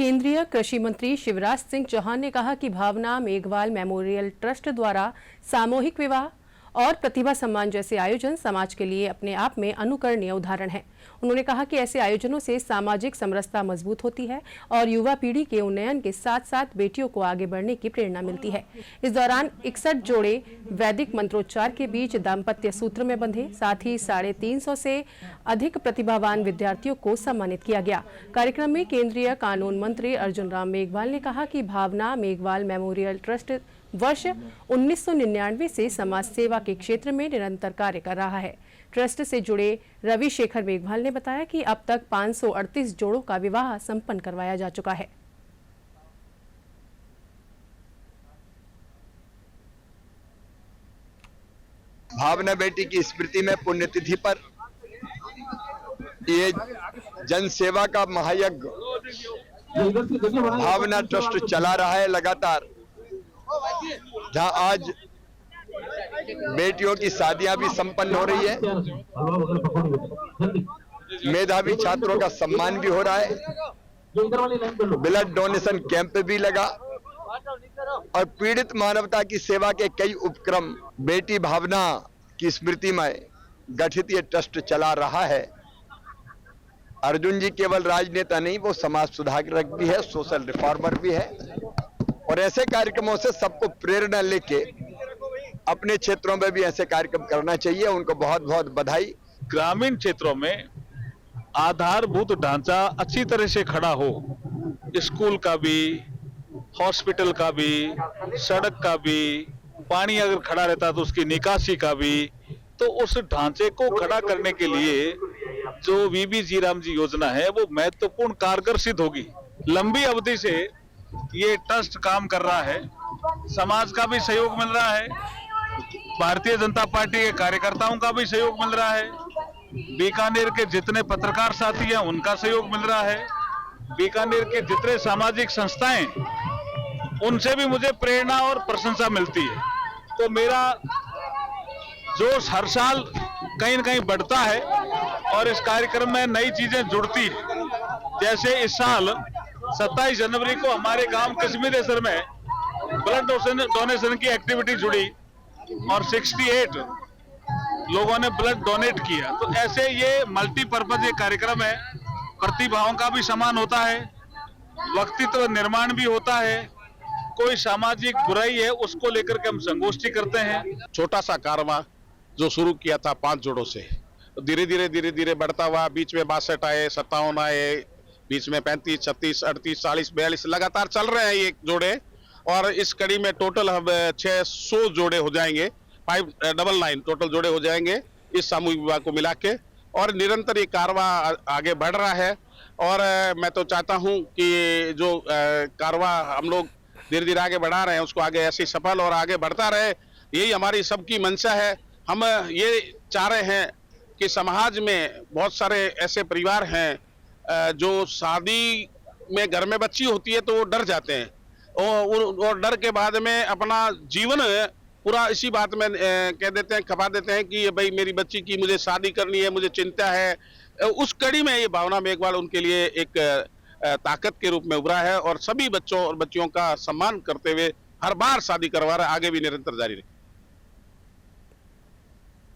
केंद्रीय कृषि मंत्री शिवराज सिंह चौहान ने कहा कि भावना मेघवाल मेमोरियल ट्रस्ट द्वारा सामूहिक विवाह और प्रतिभा सम्मान जैसे आयोजन समाज के लिए अपने आप में अनुकरणीय उदाहरण हैं। उन्होंने कहा कि ऐसे आयोजनों से सामाजिक समरसता मजबूत होती है और युवा पीढ़ी के उन्नयन के साथ साथ बेटियों को आगे बढ़ने की प्रेरणा मिलती है। इस दौरान 61 जोड़े वैदिक मंत्रोच्चार के बीच दाम्पत्य सूत्र में बंधे, साथ ही 350 से अधिक प्रतिभावान विद्यार्थियों को सम्मानित किया गया। कार्यक्रम में केंद्रीय कानून मंत्री अर्जुन राम मेघवाल ने कहा कि भावना मेघवाल मेमोरियल ट्रस्ट वर्ष 1999 से समाज सेवा के क्षेत्र में निरंतर कार्य कर रहा है। ट्रस्ट से जुड़े रवि शेखर मेघवाल ने बताया कि अब तक 538 जोड़ों का विवाह संपन्न करवाया जा चुका है। भावना बेटी की स्मृति में पुण्यतिथि पर ये जन सेवा का महायज्ञ भावना ट्रस्ट चला रहा है लगातार, जहां आज बेटियों की शादियां भी संपन्न हो रही है, मेधावी छात्रों का सम्मान भी हो रहा है, ब्लड डोनेशन कैंप भी लगा और पीड़ित मानवता की सेवा के कई उपक्रम बेटी भावना की स्मृति में गठित ये ट्रस्ट चला रहा है। अर्जुन जी केवल राजनेता नहीं, वो समाज सुधारक भी है, सोशल रिफॉर्मर भी है और ऐसे कार्यक्रमों से सबको प्रेरणा लेके अपने क्षेत्रों में भी ऐसे कार्यक्रम करना चाहिए। उनको बहुत बहुत बधाई। ग्रामीण क्षेत्रों में आधारभूत ढांचा अच्छी तरह से खड़ा हो, स्कूल का भी, हॉस्पिटल का भी, सड़क का भी, पानी अगर खड़ा रहता तो उसकी निकासी का भी, तो उस ढांचे को खड़ा करने के लिए जो वीबी जीराम जी योजना है वो महत्वपूर्ण कारगर सिद्ध होगी। लंबी अवधि से ये ट्रस्ट काम कर रहा है, समाज का भी सहयोग मिल रहा है, भारतीय जनता पार्टी के कार्यकर्ताओं का भी सहयोग मिल रहा है, बीकानेर के जितने पत्रकार साथी हैं उनका सहयोग मिल रहा है, बीकानेर के जितने सामाजिक संस्थाएं उनसे भी मुझे प्रेरणा और प्रशंसा मिलती है। तो मेरा जोश हर साल कहीं न कहीं बढ़ता है और इस कार्यक्रम में नई चीजें जुड़ती है। जैसे इस साल 27 जनवरी को हमारे गांव कश्मीरेश्वर में ब्लड डोनेशन की एक्टिविटी जुड़ी और 68 लोगों ने ब्लड डोनेट किया। तो ऐसे ये मल्टीपर्पज ये कार्यक्रम है, प्रतिभाओं का भी सम्मान होता है, व्यक्तित्व निर्माण भी होता है, कोई सामाजिक बुराई है उसको लेकर के हम संगोष्ठी करते हैं। छोटा सा कारवां जो शुरू किया था 5 जोड़ों से, धीरे धीरे बढ़ता हुआ बीच में 62 आए, 57 आए, बीच में 35, 36, 38, 40, 42 लगातार चल रहे हैं ये जोड़े और इस कड़ी में टोटल हम 600 जोड़े हो जाएंगे, 599 टोटल जोड़े हो जाएंगे इस सामूहिक विवाह को मिला के और निरंतर ये कारवां आगे बढ़ रहा है। और मैं तो चाहता हूं कि जो कारवां हम लोग धीरे धीरे आगे बढ़ा रहे हैं उसको आगे ऐसे सफल और आगे बढ़ता रहे, यही हमारी सबकी मंशा है। हम ये चाह रहे हैं कि समाज में बहुत सारे ऐसे परिवार हैं जो शादी में घर में बच्ची होती है तो वो डर जाते हैं और डर के बाद में अपना जीवन पूरा इसी बात में कह देते हैं, खपा देते हैं कि भाई मेरी बच्ची की मुझे शादी करनी है, मुझे चिंता है। उस कड़ी में ये भावना मेघवाल उनके लिए एक ताकत के रूप में उभरा है और सभी बच्चों और बच्चियों का सम्मान करते हुए हर बार शादी करवा रहा है, आगे भी निरंतर जारी रहे।